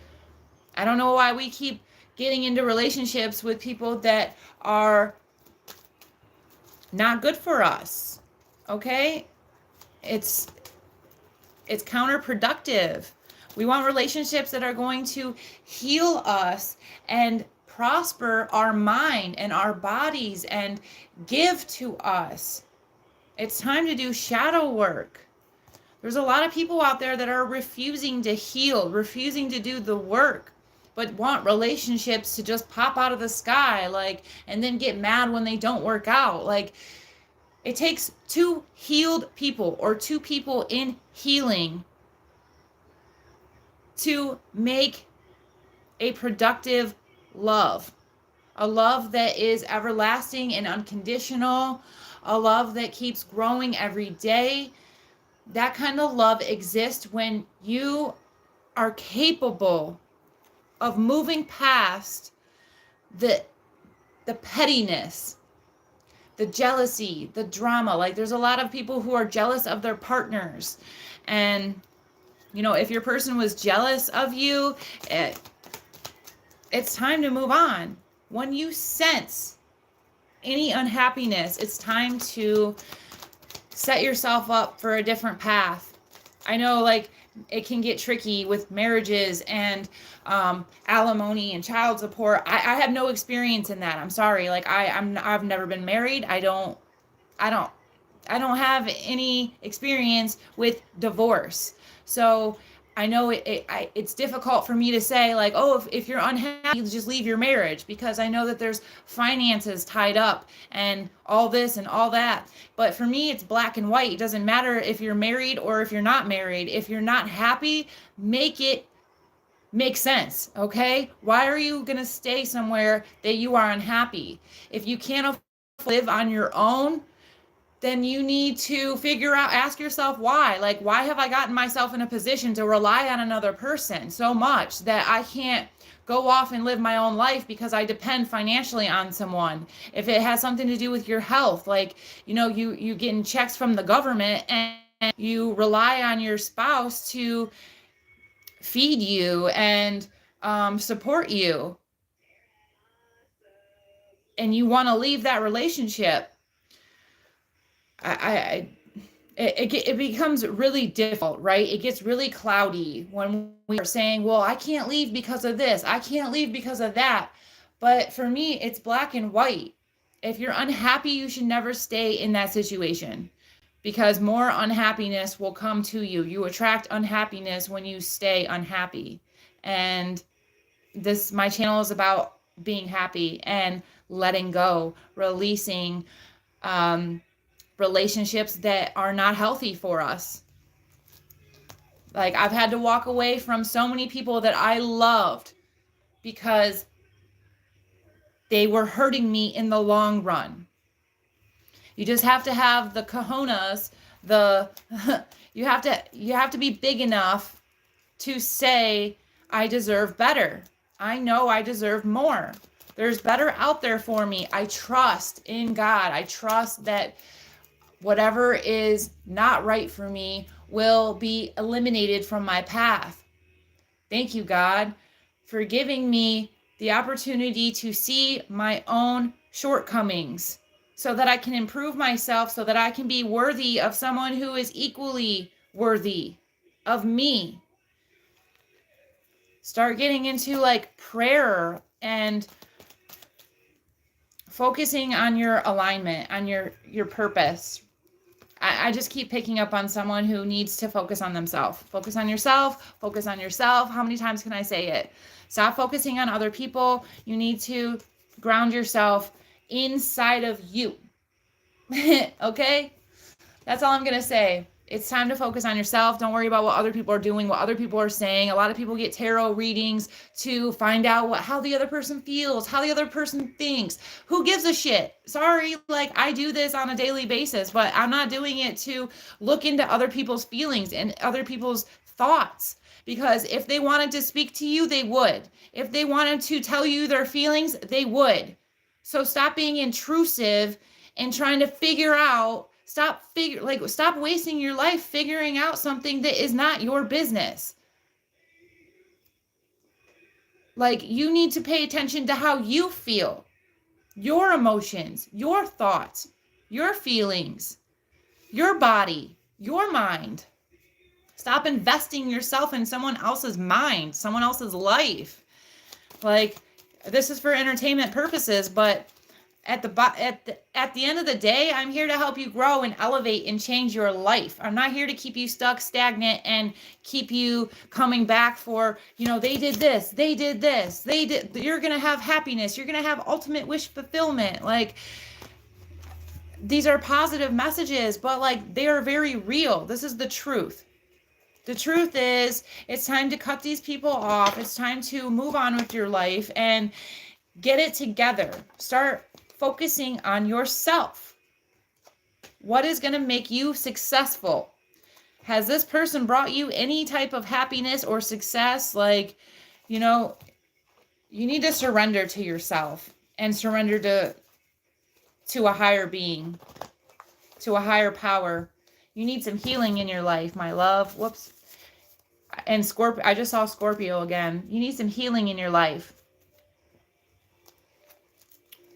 I don't know why we keep getting into relationships with people that are not good for us, okay? It's counterproductive. We want relationships that are going to heal us and prosper our mind and our bodies and give to us. It's time to do shadow work. There's a lot of people out there that are refusing to heal, refusing to do the work, but want relationships to just pop out of the sky, like, and then get mad when they don't work out. Like, it takes two healed people or two people in healing to make a productive love. A love that is everlasting and unconditional. A love that keeps growing every day. That kind of love exists when you are capable of moving past the pettiness, the jealousy, the drama. Like there's a lot of people who are jealous of their partners. And, if your person was jealous of you, it's time to move on. When you sense any unhappiness, it's time to set yourself up for a different path. I know, like, it can get tricky with marriages and alimony and child support. I have no experience in that. I'm sorry. Like I've never been married. I don't have any experience with divorce. So I know it's difficult for me to say, like, oh, if you're unhappy, just leave your marriage, because I know that there's finances tied up and all this and all that. But for me, it's black and white. It doesn't matter if you're married or if you're not married. If you're not happy, make it make sense, okay? Why are you going to stay somewhere that you are unhappy? If you can't live on your own, then you need to ask yourself why. Like, why have I gotten myself in a position to rely on another person so much that I can't go off and live my own life because I depend financially on someone? If it has something to do with your health, like, you getting checks from the government and you rely on your spouse to feed you and support you, and you want to leave that relationship, it becomes really difficult, right? It gets really cloudy when we are saying, well, I can't leave because of this, I can't leave because of that. But for me, it's black and white. If you're unhappy, you should never stay in that situation, because more unhappiness will come to you. You attract unhappiness when you stay unhappy. And my channel is about being happy and letting go, releasing relationships that are not healthy for us. Like, I've had to walk away from so many people that I loved because they were hurting me in the long run. You just have to have the cojones, you have to be big enough to say, I deserve better. I know I deserve more. There's better out there for me. I trust in God. I trust that whatever is not right for me will be eliminated from my path. Thank you, God, for giving me the opportunity to see my own shortcomings so that I can improve myself, so that I can be worthy of someone who is equally worthy of me. Start getting into like prayer and focusing on your alignment, on your purpose. I just keep picking up on someone who needs to focus on themselves. Focus on yourself. Focus on yourself. How many times can I say it? Stop focusing on other people. You need to ground yourself inside of you. Okay? That's all I'm going to say. It's time to focus on yourself. Don't worry about what other people are doing, what other people are saying. A lot of people get tarot readings to find out how the other person feels, how the other person thinks. Who gives a shit? Sorry, like, I do this on a daily basis, but I'm not doing it to look into other people's feelings and other people's thoughts. Because if they wanted to speak to you, they would. If they wanted to tell you their feelings, they would. So stop being intrusive and trying to figure out. Stop wasting your life figuring out something that is not your business. Like, you need to pay attention to how you feel, your emotions, your thoughts, your feelings, your body, your mind. Stop investing yourself in someone else's mind, someone else's life. Like, this is for entertainment purposes, but at the end of the day, I'm here to help you grow and elevate and change your life. I'm not here to keep you stuck, stagnant, and keep you coming back for, they did this, you're going to have happiness. You're going to have ultimate wish fulfillment. Like, these are positive messages, but like, they are very real. This is the truth. The truth is, it's time to cut these people off. It's time to move on with your life and get it together. Start focusing on yourself. What is going to make you successful? Has this person brought you any type of happiness or success? Like, you need to surrender to yourself and surrender to to a higher being, to a higher power. You need some healing in your life, my love. Whoops. And Scorpio, I just saw Scorpio again. You need some healing in your life.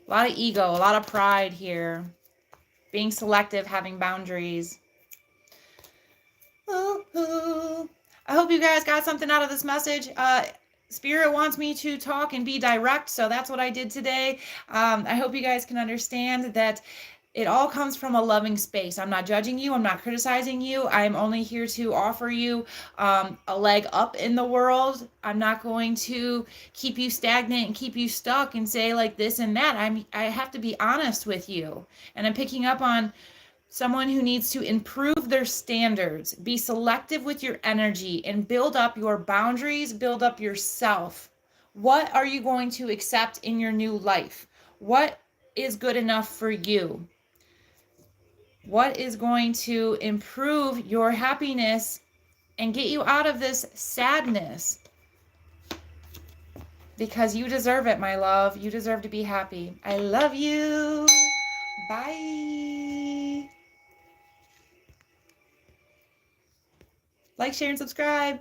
A lot of ego, a lot of pride here. Being selective, having boundaries. Ooh. I hope you guys got something out of this message. Spirit wants me to talk and be direct, so that's what I did today. I hope you guys can understand that it all comes from a loving space. I'm not judging you. I'm not criticizing you. I'm only here to offer you a leg up in the world. I'm not going to keep you stagnant and keep you stuck and say like this and that. I have to be honest with you. And I'm picking up on someone who needs to improve their standards, be selective with your energy, and build up your boundaries, build up yourself. What are you going to accept in your new life? What is good enough for you? What is going to improve your happiness and get you out of this sadness? Because you deserve it, my love. You deserve to be happy. I love you. Bye. Like, share, and subscribe.